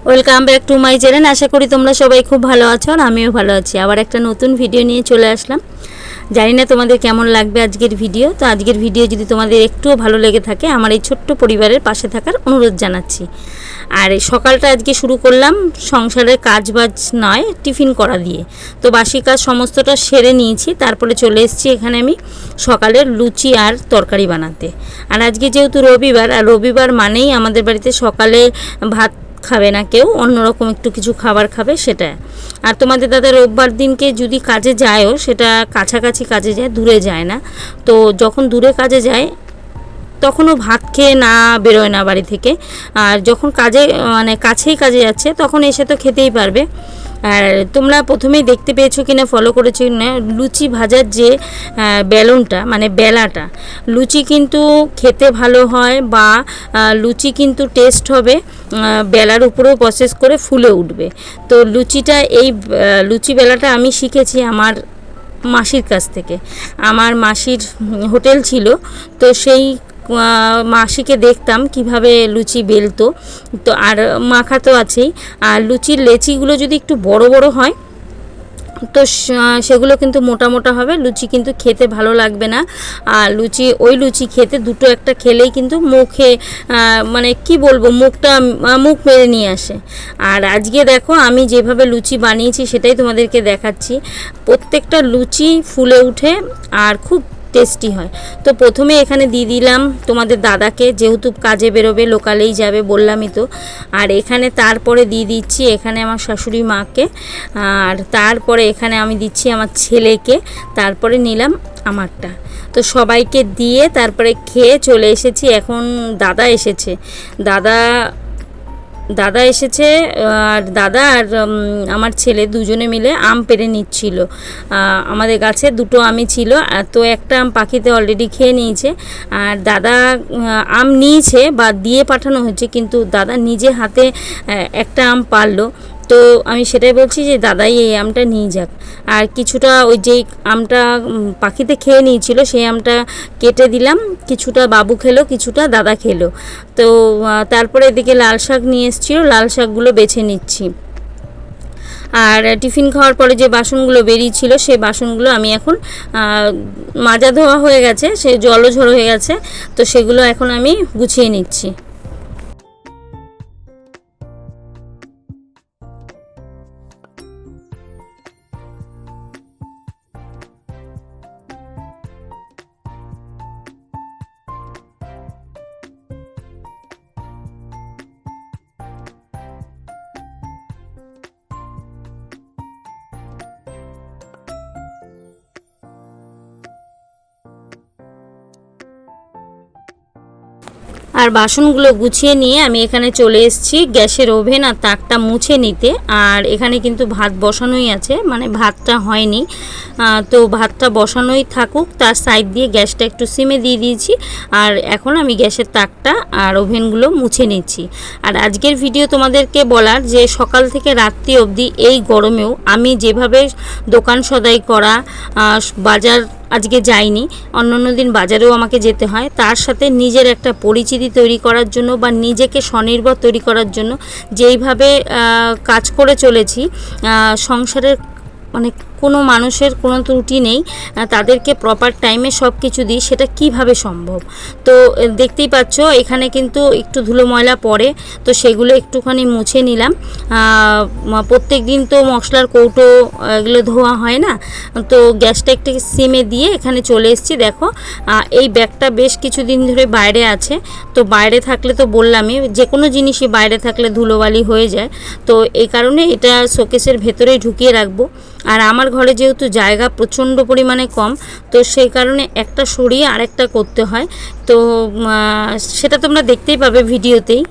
Welcome back to my channel. আশা করি তোমরা সবাই খুব ভালো আছো আর আমিও ভালো আছি। আবার একটা নতুন ভিডিও নিয়ে চলে আসলাম। জানি না তোমাদের কেমন লাগবে আজকের ভিডিও। তো আজকের ভিডিও যদি তোমাদের একটুও ভালো লেগে থাকে আমার এই ছোট্ট পরিবারের পাশে থাকার অনুরোধ জানাচ্ছি। আর এই সকালটা আজকে শুরু করলাম সংসারের কাজবাজ নয়, টিফিন করা দিয়ে। তো বাসি কাজ সমস্তটা সেরে নিয়েছি, তারপরে চলে এসেছি এখানে আমি সকালের লুচি আর তরকারি বানাতে। আর আজকে যেহেতু রবিবার, আর রবিবার মানেই আমাদের বাড়িতে সকালে ভাত খাবে না কেউ, অন্যরকম একটু কিছু খাবার খাবে সেটা। আর তোমাদের দাদা রোববার দিনকে যদি কাজে যায়ও সেটা কাছাকাছি কাজে যায়, দূরে যায় না। তো যখন দূরে কাজে যায় তখনও ভাত খেয়ে না বেরোয় না বাড়ি থেকে। আর যখন কাজে মানে কাছেই কাজে যাচ্ছে তখন এসে তো খেতেই পারবে। আর তোমরা প্রথমেই দেখতে পেয়েছো কিনা, ফলো করেছো কিনা, লুচি ভাজার যে বেলনটা মানে বেলাটা, লুচি কিন্তু খেতে ভালো হয় বা লুচি কিন্তু টেস্ট হবে, বেলার উপরেও প্রসেস করে ফুলে উঠবে। তো লুচিটা এই লুচি বেলাটা আমি শিখেছি আমার মাসির কাছ থেকে। আমার মাসির হোটেল ছিল, তো সেই মাসিকে দেখতাম কিভাবে লুচি বেলতো। তো আর মাখা তো আছেই। আর লুচির লেচিগুলো যদি একটু বড় বড় হয় তো সেগুলো কিন্তু মোটা মোটা হবে, লুচি কিন্তু খেতে ভালো লাগবে না। আর ওই লুচি খেতে দুটো একটা খেলেই কিন্তু মুখে মানে কি বলবো, মুখ মেরে নিয়ে আসে। আর আজকে দেখো আমি যেভাবে লুচি বানিয়েছি সেটাই তোমাদেরকে দেখাচ্ছি। প্রত্যেকটা লুচি ফুলে উঠে আর খুব টেস্টি হয়। তো প্রথমে এখানে দিয়ে দিলাম তোমাদের দাদাকে, যেহেতু কাজে বেরোবে, লোকালেই যাবে বললামই তো। আর এখানে তারপরে দিয়ে দিচ্ছি এখানে আমার শাশুড়ি মাকে। আর তারপরে এখানে আমি দিচ্ছি আমার ছেলেকে, তারপরে নিলাম আমারটা। তো সবাইকে দিয়ে তারপরে খেয়ে চলে এসেছি। এখন দাদা এসেছে, দাদা এসেছে। আর দাদা আর আমার ছেলে দুজনে মিলে আম পেড়ে নিচ্ছিল। আমাদের গাছে দুটো আমই ছিল, তো একটা আম পাখিতে অলরেডি খেয়ে নিয়েছে। আর দাদা আম নিয়েছে বা দিয়ে পাঠানো হয়েছে, কিন্তু দাদা নিজে হাতে একটা আম পারলো। তো আমি সেটাই বলছি যে দাদাই এই আমটা নিয়ে যাক। আর কিছুটা ওই যেই আমটা পাখিতে খেয়ে নিয়েছিল সেই আমটা কেটে দিলাম, কিছুটা বাবু খেলো, কিছুটা দাদা খেলো। তো তারপরে এদিকে লাল শাক নিয়ে এসেছিলো, লাল শাকগুলো বেছে নিচ্ছি। আর টিফিন খাওয়ার পরে যে বাসনগুলো বেরিয়েছিল সেই বাসনগুলো আমি এখন মাজা ধোয়া হয়ে গেছে, সে জলও ঝরো হয়ে গেছে, তো সেগুলো এখন আমি গুছিয়ে নিচ্ছি। আর বাসনগুলো গুছিয়ে নিয়ে আমি এখানে চলে এসেছি গ্যাসের ওভেন আর তাকটা মুছে নিতে। আর এখানে কিন্তু ভাত বসানোই আছে, মানে ভাতটা হয়নি। তো ভাতটা বসানোই থাকুক, তার সাইড দিয়ে গ্যাসটা একটু সিমে দিয়ে দিয়েছি। আর এখন আমি গ্যাসের তাকটা আর ওভেনগুলো মুছে নিচ্ছি। আর আজকের ভিডিও তোমাদেরকে বলার যে সকাল থেকে রাত্রি অবধি এই গরমেও আমি যেভাবে দোকান সদাই করা, বাজার আজকে যাইনি, অন্য দিন বাজারেও আমাকে যেতে হয়, তার সাথে নিজের একটা পরিচিতি তৈরি করার জন্য বা নিজেকে স্বনির্ভর তৈরি করার জন্য যেইভাবে কাজ করে চলেছি, সংসারের মানে কোনো মানুষের কোনো ত্রুটি নেই, তাদেরকে প্রপার টাইমে সব কিছু দিই, সেটা কিভাবে সম্ভব। তো দেখতেই পাচ্ছ এখানে কিন্তু একটু ধুলো ময়লা পড়ে, তো সেগুলো একটুখানি মুছে নিলাম। প্রত্যেক দিন তো মশলার কৌটো এগুলো ধোয়া হয় না, তো গ্যাসটা একটু সিমে দিয়ে এখানে চলে এসেছি। দেখো এই ব্যাগটা বেশ কিছুদিন ধরে বাইরে আছে, তো বাইরে থাকলে তো বললামই যে কোনো জিনিসই বাইরে থাকলে ধুলোবালি হয়ে যায়, তো এই কারণে এটা শোকেসের ভেতরেই ঢুকিয়ে রাখবো। আর আমার ঘরে যেহেতু জায়গা প্রচণ্ড পরিমাণে কম, তো সেই কারণে একটা সরিয়ে আরেকটা করতে হয়। তো সেটা তোমরা দেখতেই পাবে ভিডিওতেই।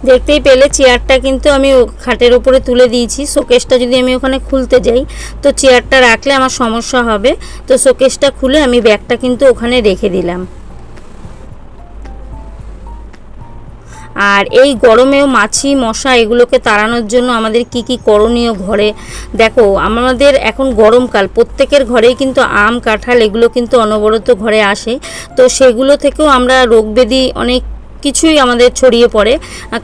দেখতেই পেলে চেয়ারটা কিন্তু আমি খাটের উপরে তুলে দিয়েছি। শোকেসটা যদি আমি ওখানে খুলতে যাই তো চেয়ারটা রাখলে আমার সমস্যা হবে, তো শোকেসটা খুলে আমি ব্যাগটা কিন্তু ওখানে রেখে দিলাম। আর এই গরমেও মাছি মশা এগুলোকে তাড়ানোর জন্য আমাদের কি কি করণীয় ঘরে, দেখো আমাদের এখন গরমকাল, প্রত্যেকের ঘরেই কিন্তু আম কাঁঠাল এগুলো কিন্তু অনবরত ঘরে আসে, তো সেগুলো থেকেও আমরা রোগব্যাধি অনেক কিছুই আমাদের ছড়িয়ে পড়ে,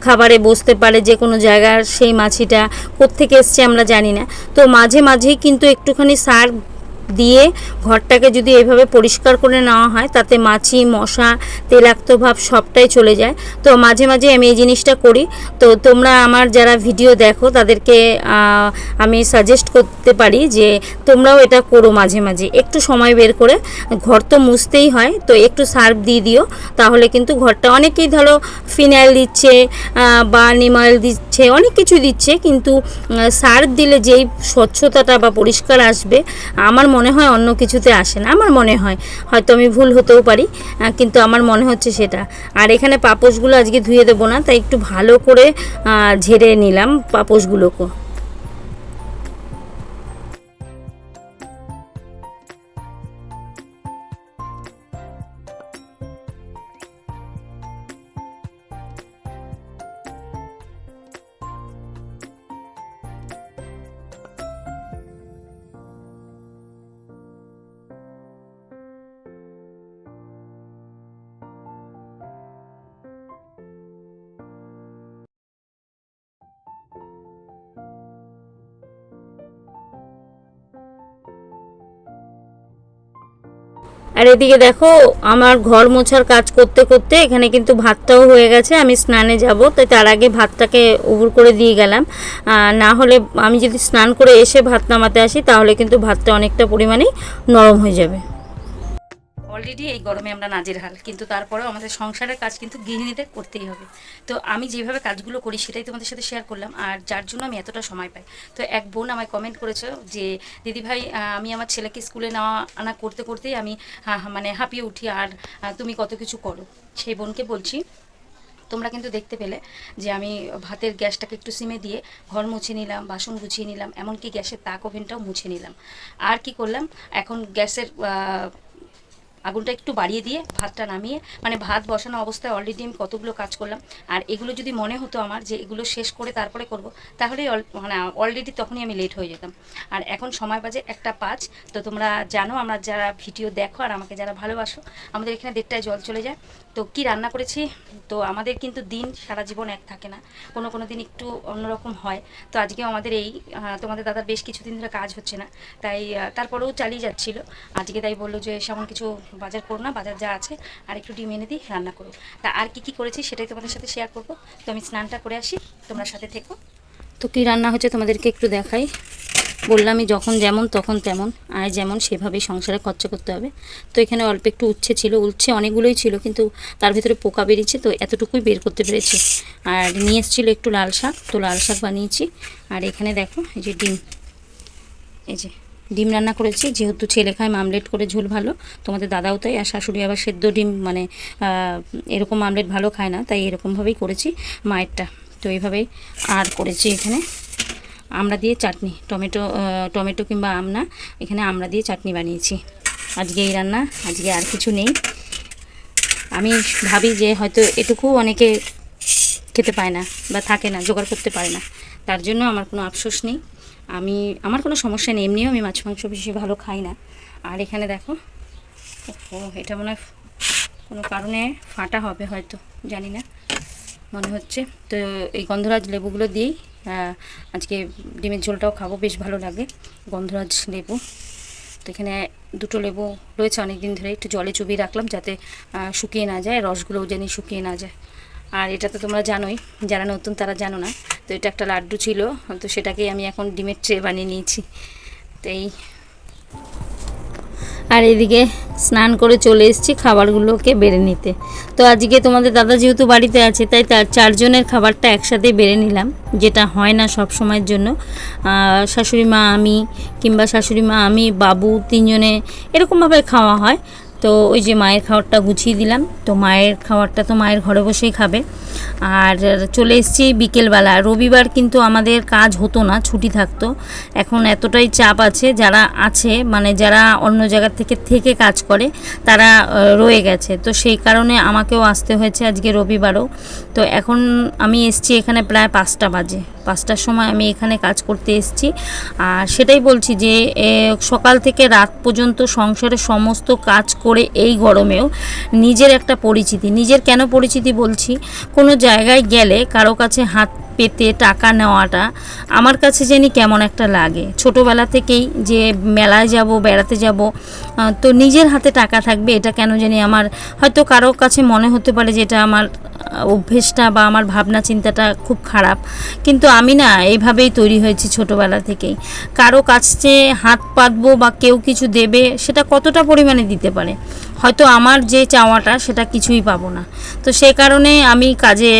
খাবারে বসতে পারে যে কোনো জায়গার, সেই মাছিটা কোত্থেকে এসছে আমরা জানি না। তো মাঝে মাঝেই কিন্তু একটুখানি সার দিয়ে ঘরটাকে যদি এইভাবে পরিষ্কার করে নেওয়া হয় তাতে মাছি মশা তৈলাক্ত ভাব সবটাই চলে যায়। তো মাঝে মাঝে আমি এই জিনিসটা করি। তো তোমরা আমার যারা ভিডিও দেখো তাদেরকে আমি সাজেস্ট করতে পারি যে তোমরাও এটা করো, মাঝে মাঝে একটু সময় বের করে। ঘর তো মুছতেই হয়, তো একটু সার্ফ দিয়ে দিও, তাহলে কিন্তু ঘরটা, অনেকেই ধরো ফিনাইল দিচ্ছে বা নিম অয়েল দিচ্ছে, অনেক কিছু দিচ্ছে, কিন্তু সার্ফ দিলে যেই স্বচ্ছতাটা বা পরিষ্কার আসবে আমার মনে হয় অন্য কিছুতে আসে না। আমার মনে হয়, হয়তো আমি ভুল হতেও পারি, কিন্তু আমার মনে হচ্ছে সেটা। আর এখানে পাপোশগুলো আজকে ধুয়ে দেবো না, তাই একটু ভালো করে ঝেড়ে নিলাম পাপোশগুলোকে। আর এদিকে দেখো আমার ঘর মোছার কাজ করতে করতে এখানে কিন্তু ভাতটাও হয়ে গেছে। আমি স্নানে যাব, তাই তার আগে ভাতটাকে উবুর করে দিয়ে গেলাম। না হলে আমি যদি স্নান করে এসে ভাত নামাতে আসি তাহলে কিন্তু ভাতটা অনেকটা পরিমাণেই নরম হয়ে যাবে। অলরেডি এই গরমে আমরা নাজেরহাল, কিন্তু তারপরেও আমাদের সংসারের কাজ কিন্তু গৃহিণীদের করতেই হবে। তো আমি যেভাবে কাজগুলো করি সেটাই তোমাদের সাথে শেয়ার করলাম, আর যার জন্য আমি এতটা সময় পাই। তো এক বোন আমায় কমেন্ট করেছে যে দিদিভাই আমি আমার ছেলেকে স্কুলে নেওয়া আনা করতে করতেই আমি মানে হাঁপিয়ে উঠি, আর তুমি কত কিছু করো। সেই বোনকে বলছি, তোমরা কিন্তু দেখতে পেলে যে আমি ভাতের গ্যাসটাকে একটু সিমে দিয়ে ঘর মুছে নিলাম, বাসন গুছিয়ে নিলাম, এমনকি গ্যাসের তাক ওভেনটাও মুছে নিলাম। আর কি করলাম, এখন গ্যাসের আগুনটা একটু বাড়িয়ে দিয়ে ভাতটা নামিয়ে, মানে ভাত বসানো অবস্থায় অলরেডি আমি কতগুলো কাজ করলাম। আর এগুলো যদি মনে হতো আমার যে এগুলো শেষ করে তারপরে করব, তাহলে মানে অলরেডি তখনই আমি লেট হয়ে যেতাম। আর এখন সময় বাজে 1:05। তো তোমরা জানো, আমরা যারা ভিডিও দেখো আর আমাকে যারা ভালোবাসো, আমাদের এখানে 1:30টায় জল চলে যায়। তো কি রান্না করেছি, তো আমাদের কিন্তু দিন সারা জীবন এক থাকে না, কোনো কোনো দিন একটু অন্যরকম হয়। তো আজকেও আমাদের এই তোমাদের দাদার বেশ কিছুদিন ধরে কাজ হচ্ছে না, তাই তারপরেও চালিয়ে যাচ্ছিলো। আজকে তাই বললো যে সেমন কিছু বাজার করো না, বাজার যা আছে আর একটু ডিম এনে দিই, রান্না করো। তা আর কি করেছি সেটাই তোমাদের সাথে শেয়ার করবো। তো আমি স্নানটা করে আসি, তোমরা সাথে থেকো। তো কী রান্না হচ্ছে তোমাদেরকে একটু দেখাই। বললামই যখন যেমন তখন তেমন, আয় যেমন সেভাবেই সংসারে খরচা করতে হবে। তো এখানে অল্প একটু উচ্ছে ছিল, উচ্ছে অনেকগুলোই ছিল, কিন্তু তার ভিতরে পোকা বেরিয়েছে, তো এতটুকুই বের করতে পেরেছি। আর নিয়ে এসেছিলো একটু লাল শাক, তো লাল শাক বানিয়েছি। আর এখানে দেখো এই যে ডিম, এই যে ডিম রান্না করেছি, যেহেতু ছেলে খায় মামলেট করে ঝোল ভালো, তোমাদের দাদাও তাই, আর শাশুড়ি আবার সেদ্ধ ডিম মানে এরকম মামলেট ভালো খায় না, তাই এরকমভাবেই করেছি মায়েরটা। তো এইভাবেই আর করেছি এখানে আমড়া দিয়ে চাটনি, টমেটো কিংবা আম না, এখানে আমড়া দিয়ে চাটনি বানিয়েছি। আজকে এই রান্না, আজকে আর কিছু নেই। আমি ভাবি যে হয়তো এটুকু অনেকে খেতে পায় না বা থাকে না, জোগাড় করতে পারে না, তার জন্য আমার কোনো আফসোস নেই। আমার কোনো সমস্যা নেই, এমনিও আমি মাছ মাংস বেশি ভালো খাই না। আর এখানে দেখো, ও এটা মনে হয় কোনো কারণে ফাটা হবে হয়তো, জানি না, মনে হচ্ছে। তো এই গন্ধরাজ লেবুগুলো দিয়েই আজকে ডিমের ঝোলটাও খাবো, বেশ ভালো লাগে গন্ধরাজ লেবু। তো এখানে দুটো লেবু রয়েছে অনেক দিন ধরে, একটু জলে চুবিয়ে রাখলাম যাতে শুকিয়ে না যায়, রসগুলোও যেন শুকিয়ে না যায়। আর এটা তো তোমরা জানোই, যারা নতুন তারা জানো না। তো এটা একটা লাড্ডু ছিল, তো সেটাকেই আমি এখন ডিমের ট্রে বানিয়ে নিয়েছি। তো এই, আর এদিকে স্নান করে চলে এসেছি খাবারগুলোকে বেড়ে নিতে। তো আজকে তোমাদের দাদা যেহেতু বাড়িতে আছে, তাই তার 4 জনের খাবারটা একসাথেই বেড়ে নিলাম, যেটা হয় না সব সময়ের জন্য। শাশুড়ি মা আমি, কিংবা শাশুড়ি মা আমি বাবু 3 জনে এরকমভাবে খাওয়া হয়। তো তো ওই যে মায়ের খাবারটা গুছিয়ে দিলাম, তো মায়ের খাবারটা তো মায়ের ঘরে বসেই খাবে। আর চলে এসেছি বিকেলবেলা, রবিবার কিন্তু আমাদের কাজ হতো না, ছুটি থাকতো। এখন এতটাই চাপ আছে, যারা আছে মানে যারা অন্য জায়গা থেকে কাজ করে তারা রয়ে গেছে, তো সেই কারণে আমাকেও আসতে হয়েছে আজকে রবিবারও। তো এখন আমি এসেছি এখানে প্রায় 5টা বাজে, 5টার সময় আমি এখানে কাজ করতে এসেছি। আর সেটাই বলছি যে সকাল থেকে রাত পর্যন্ত সংসারের সমস্ত কাজ করে এই গরমেও নিজের একটা পরিচিতি, নিজের কেন পরিচিতি বলছি, কোনো জায়গায় গেলে কারো কাছে হাত পেতে টাকা নেওয়াটা আমার কাছে জানি কেমন একটা লাগে। ছোটোবেলা থেকেই যে মেলায় যাব, বেড়াতে যাব, তো নিজের হাতে টাকা থাকবে, এটা কেন জানি আমার, হয়তো কারো কাছে মনে হতে পারে যে এটা আমার অভ্যেসটা বা আমার ভাবনা চিন্তাটা খুব খারাপ, কিন্তু আমি না এইভাবেই তৈরি হয়েছি ছোটোবেলা থেকেই। কারো কাছে হাত পাতবো বা কেউ কিছু দেবে, সেটা কতটা পরিমাণে দিতে পারে, হয়তো আমার যে চাওয়াটা সেটা কিছুই পাবো না। তো সেই কারণে আমি কাজে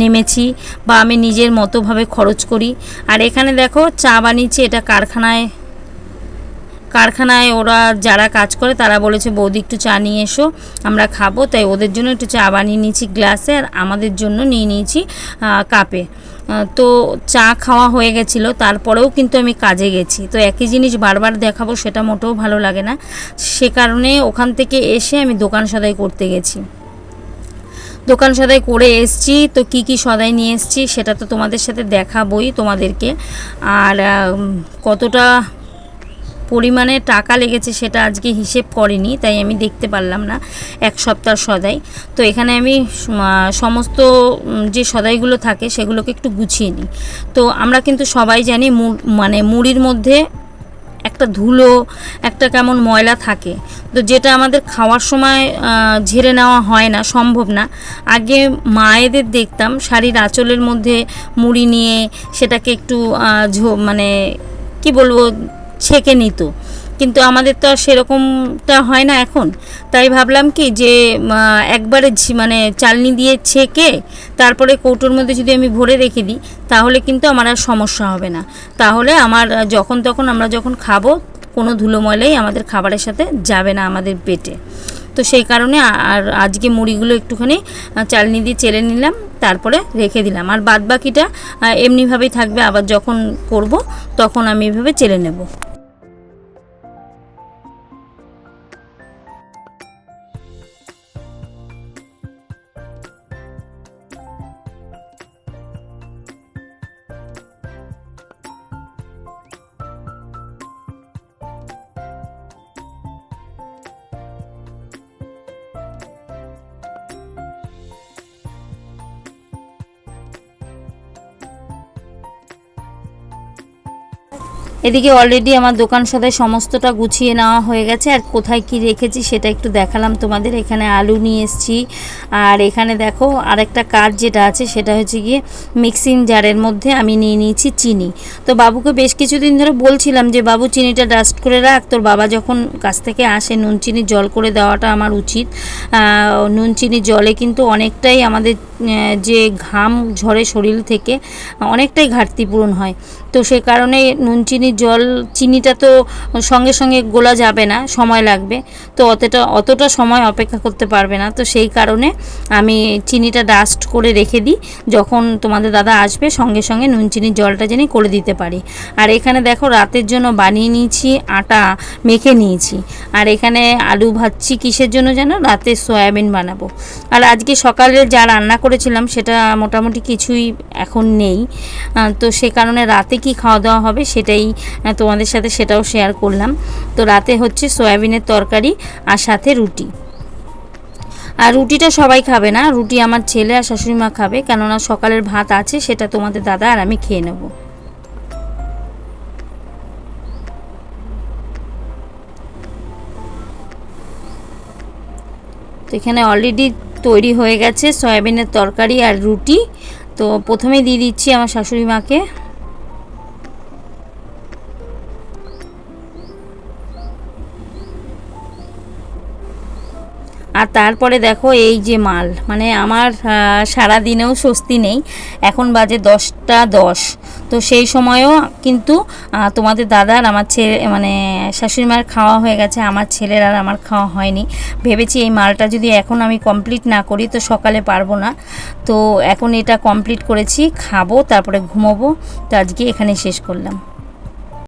নেমেছি বা আমি নিজের মতোভাবে খরচ করি। আর এখানে দেখো চা বানিয়েছি, এটা কারখানায় ওরা যারা কাজ করে তারা বলেছে বৌদি একটু চা নিয়ে এসো, আমরা খাবো, তাই ওদের জন্য একটু চা বানিয়ে নিয়েছি গ্লাসে, আর আমাদের জন্য নিয়ে নিয়েছি কাপে। তো চা খাওয়া হয়ে গেছিলো, তারপরেও কিন্তু আমি কাজে গেছি। তো একই জিনিস বারবার দেখাবো সেটা মোটেও ভালো লাগে না, সে কারণে ওখান থেকে এসে আমি দোকান সদাই করতে গেছি। দোকান সদাই করে এসছি, তো কি কি সদাই নিয়ে এসছি সেটা তো তোমাদের সাথে দেখাবই তোমাদেরকে। আর কতটা পরিমাণে টাকা লেগেছে সেটা আজকে হিসেব করিনি, তাই আমি দেখতে পারলাম না, 1 সপ্তাহ সদাই। তো এখানে আমি সমস্ত যে সদাইগুলো থাকে সেগুলোকে একটু গুছিয়ে নিই। তো আমরা কিন্তু সবাই জানি মানে মুড়ির মধ্যে একটা ধুলো, একটা কেমন ময়লা থাকে, তো যেটা আমাদের খাওয়ার সময় ঝেড়ে নেওয়া হয় না, সম্ভব না। আগে মায়েদের দেখতাম শাড়ির আঁচলের মধ্যে মুড়ি নিয়ে সেটাকে একটু মানে কি বলবো, ছেঁকে নিত, কিন্তু আমাদের তো আর সেরকমটা হয় না এখন। তাই ভাবলাম কি যে একবারে মানে চালনি দিয়ে ছেঁকে তারপরে কৌটোর মধ্যে যদি আমি ভরে রেখে দিই, তাহলে কিন্তু আমার আর সমস্যা হবে না। তাহলে আমার যখন তখন আমরা যখন খাবো কোনো ধুলো ময়লাই আমাদের খাবারের সাথে যাবে না আমাদের পেটে। তো সেই কারণে আর আজকে মুড়িগুলো একটুখানি চালনি দিয়ে চেলে নিলাম, তারপরে রেখে দিলাম। আর বাদ বাকিটা এমনিভাবেই থাকবে, আবার যখন করব তখন আমি এভাবে চেলে নেব। এদিকে অলরেডি আমার দোকান সদাই সমস্তটা গুছিয়ে নেওয়া হয়ে গেছে। আর কোথায় কি রেখেছি সেটা একটু দেখালাম তোমাদের। এখানে আলু নিয়ে এসেছি, আর এখানে দেখো আরেকটা কাজ যেটা আছে সেটা হচ্ছে গিয়ে মিক্সিং জারের মধ্যে আমি নিয়ে নিয়েছি চিনি। তো বাবুকে বেশ কিছুদিন ধরে বলছিলাম যে বাবু চিনিটা ডাস্ট করে রাখ, তোর বাবা যখন কাছ থেকে আসে নুন চিনি জল করে দেওয়াটা আমার উচিত। নুন চিনি জলে কিন্তু অনেকটাই আমাদের যে ঘাম ঝরে শরীর থেকে অনেকটাই ঘাটতি পূরণ হয়। তো সে কারণে নুন চিনি জল, চিনিটা তো সঙ্গে সঙ্গে গোলা যাবে না, সময় লাগবে, তো অতটা সময় অপেক্ষা করতে পারবে না। তো সেই কারণে আমি চিনিটা ডাস্ট করে রেখে দিই, যখন তোমাদের দাদা আসবে সঙ্গে সঙ্গে নুন চিনির জলটা যেন করে দিতে পারি। আর এখানে দেখো রাতের জন্য বানিয়ে নিয়েছি, আটা মেখে নিয়েছি। আর এখানে আলু ভাজছি কিসের জন্য যেন, রাতে সয়াবিন বানাবো। আর আজকে সকালে যা রান্না করেছিলাম সেটা মোটামুটি কিছুই এখন নেই, তো সে কারণে রাতে কি খাওয়া দাওয়া হবে সেটাই তোমাদের সাথে সেটাও শেয়ার করলাম। তো রাতে হচ্ছে সয়াবিনের তরকারি আর সাথে রুটি। আর রুটিটা সবাই খাবে না, রুটি আমার ছেলে আর শাশুড়ি মা খাবে, কেননা সকালের ভাত আছে, সেটা তোমাদের দাদা আর আমি খেয়ে নেব। তো এখানে অলরেডি তৈরি হয়ে গেছে সয়াবিনের তরকারি আর রুটি। তো প্রথমে দিয়ে দিচ্ছি আমার শাশুড়ি মাকে। আর তারপরে দেখো এই যে মাল, মানে আমার সারা দিনেও স্বস্তি নেই। এখন বাজে 10টা 10, তো সেই সময়ও কিন্তু তোমাদের দাদার আমার ছেলে মানে শাশুড়ি মার খাওয়া হয়ে গেছে, আমার ছেলের আর আমার খাওয়া হয়নি। ভেবেছি এই মালটা যদি এখন আমি কমপ্লিট না করি তো সকালে পারবো না, তো এখন এটা কমপ্লিট করেছি, খাবো, তারপরে ঘুমোবো। তো আজকে এখানে শেষ করলাম।